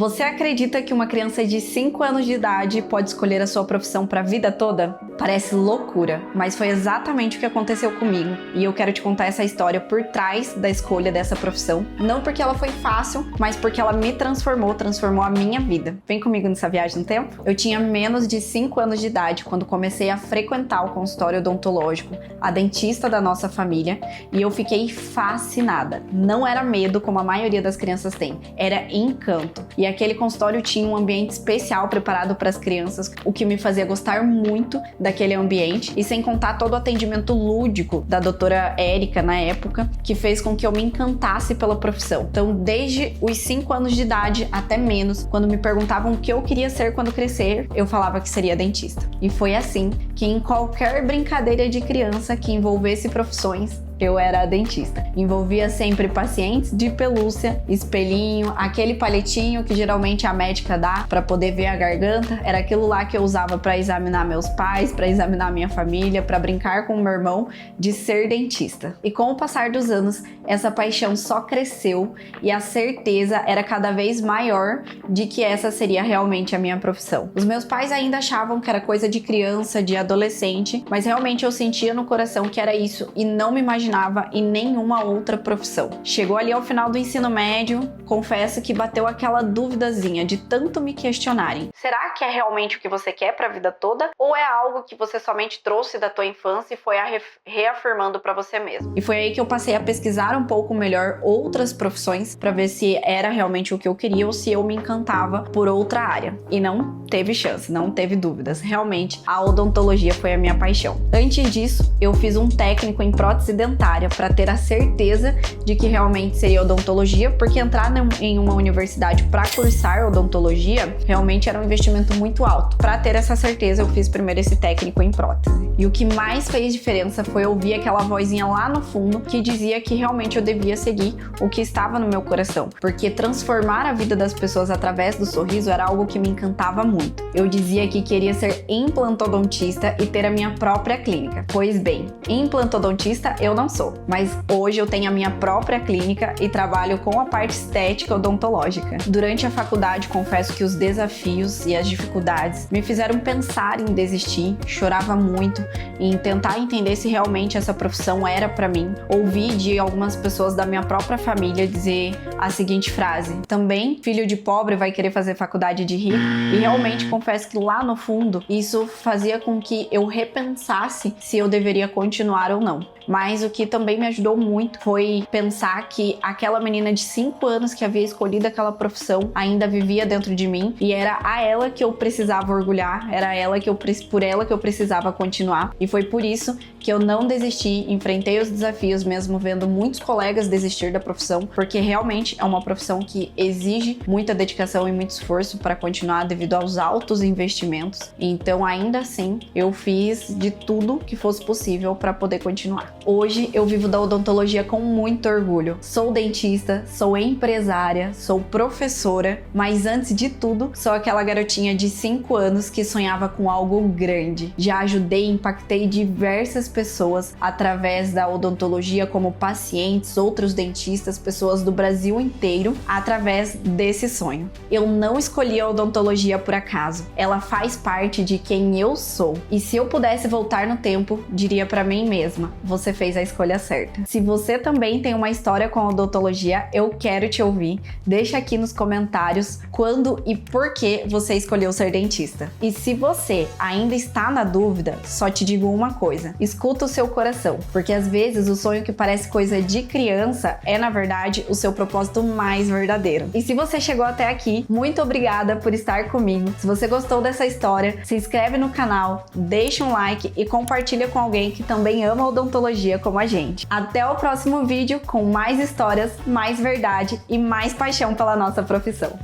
Você acredita que uma criança de 5 anos de idade pode escolher a sua profissão para a vida toda? Parece loucura, mas foi exatamente o que aconteceu comigo. E eu quero te contar essa história por trás da escolha dessa profissão. Não porque ela foi fácil, mas porque ela me transformou a minha vida. Vem comigo nessa viagem no tempo? Eu tinha menos de 5 anos de idade quando comecei a frequentar o consultório odontológico, a dentista da nossa família, e eu fiquei fascinada. Não era medo como a maioria das crianças tem, era encanto. E aquele consultório tinha um ambiente especial preparado para as crianças, o que me fazia gostar muito daquele ambiente, e sem contar todo o atendimento lúdico da doutora Érica na época, que fez com que eu me encantasse pela profissão. Então, desde os 5 anos de idade até menos, quando me perguntavam o que eu queria ser quando crescer, eu falava que seria dentista. E foi assim que em qualquer brincadeira de criança que envolvesse profissões, eu era a dentista. Envolvia sempre pacientes de pelúcia, espelhinho, aquele palitinho que geralmente a médica dá para poder ver a garganta. Era aquilo lá que eu usava para examinar meus pais, para examinar minha família, para brincar com o meu irmão de ser dentista. E com o passar dos anos, essa paixão só cresceu e a certeza era cada vez maior de que essa seria realmente a minha profissão. Os meus pais ainda achavam que era coisa de criança, de adolescente, mas realmente eu sentia no coração que era isso e não me imaginava em nenhuma outra profissão. Chegou ali ao final do ensino médio, confesso que bateu aquela duvidazinha de tanto me questionarem. Será que é realmente o que você quer para a vida toda? Ou é algo que você somente trouxe da tua infância e foi reafirmando para você mesmo? E foi aí que eu passei a pesquisar um pouco melhor outras profissões para ver se era realmente o que eu queria ou se eu me encantava por outra área. E não teve chance, não teve dúvidas. Realmente, a odontologia foi a minha paixão. Antes disso, eu fiz um técnico em prótese dentária para ter a certeza de que realmente seria odontologia, porque entrar em uma universidade para cursar odontologia realmente era um investimento muito alto. Para ter essa certeza, eu fiz primeiro esse técnico em prótese. E o que mais fez diferença foi ouvir aquela vozinha lá no fundo que dizia que realmente eu devia seguir o que estava no meu coração, porque transformar a vida das pessoas através do sorriso era algo que me encantava muito. Eu dizia que queria ser implantodontista e ter a minha própria clínica. Pois bem, implantodontista eu não sou, mas hoje eu tenho a minha própria clínica e trabalho com a parte estética odontológica. Durante a faculdade, confesso que os desafios e as dificuldades me fizeram pensar em desistir, chorava muito em tentar entender se realmente essa profissão era para mim. Ouvi de algumas pessoas da minha própria família dizer a seguinte frase: também filho de pobre vai querer fazer faculdade de rico? E realmente confesso que lá no fundo isso fazia com que eu repensasse se eu deveria continuar ou não. Mas o que também me ajudou muito foi pensar que aquela menina de 5 anos que havia escolhido aquela profissão ainda vivia dentro de mim e era a ela que eu precisava orgulhar, era por ela que eu precisava continuar. E foi por isso que eu não desisti, enfrentei os desafios mesmo vendo muitos colegas desistir da profissão, porque realmente é uma profissão que exige muita dedicação e muito esforço para continuar devido aos altos investimentos. Então, ainda assim, eu fiz de tudo que fosse possível para poder continuar. Hoje eu vivo da odontologia com muito orgulho. Sou dentista, sou empresária, sou professora, mas antes de tudo, sou aquela garotinha de 5 anos que sonhava com algo grande. Já ajudei e impactei diversas pessoas através da odontologia, como pacientes, outros dentistas, pessoas do Brasil inteiro, através desse sonho. Eu não escolhi a odontologia por acaso. Ela faz parte de quem eu sou. E se eu pudesse voltar no tempo, diria para mim mesma: você fez a escolha certa. Se você também tem uma história com a odontologia, eu quero te ouvir. Deixa aqui nos comentários quando e por que você escolheu ser dentista. E se você ainda está na dúvida, só te digo uma coisa: escuta o seu coração, porque às vezes o sonho que parece coisa de criança é, na verdade, o seu propósito mais verdadeiro. E se você chegou até aqui, muito obrigada por estar comigo. Se você gostou dessa história, se inscreve no canal, deixa um like e compartilha com alguém que também ama odontologia como a gente. Até o próximo vídeo com mais histórias, mais verdade e mais paixão pela nossa profissão.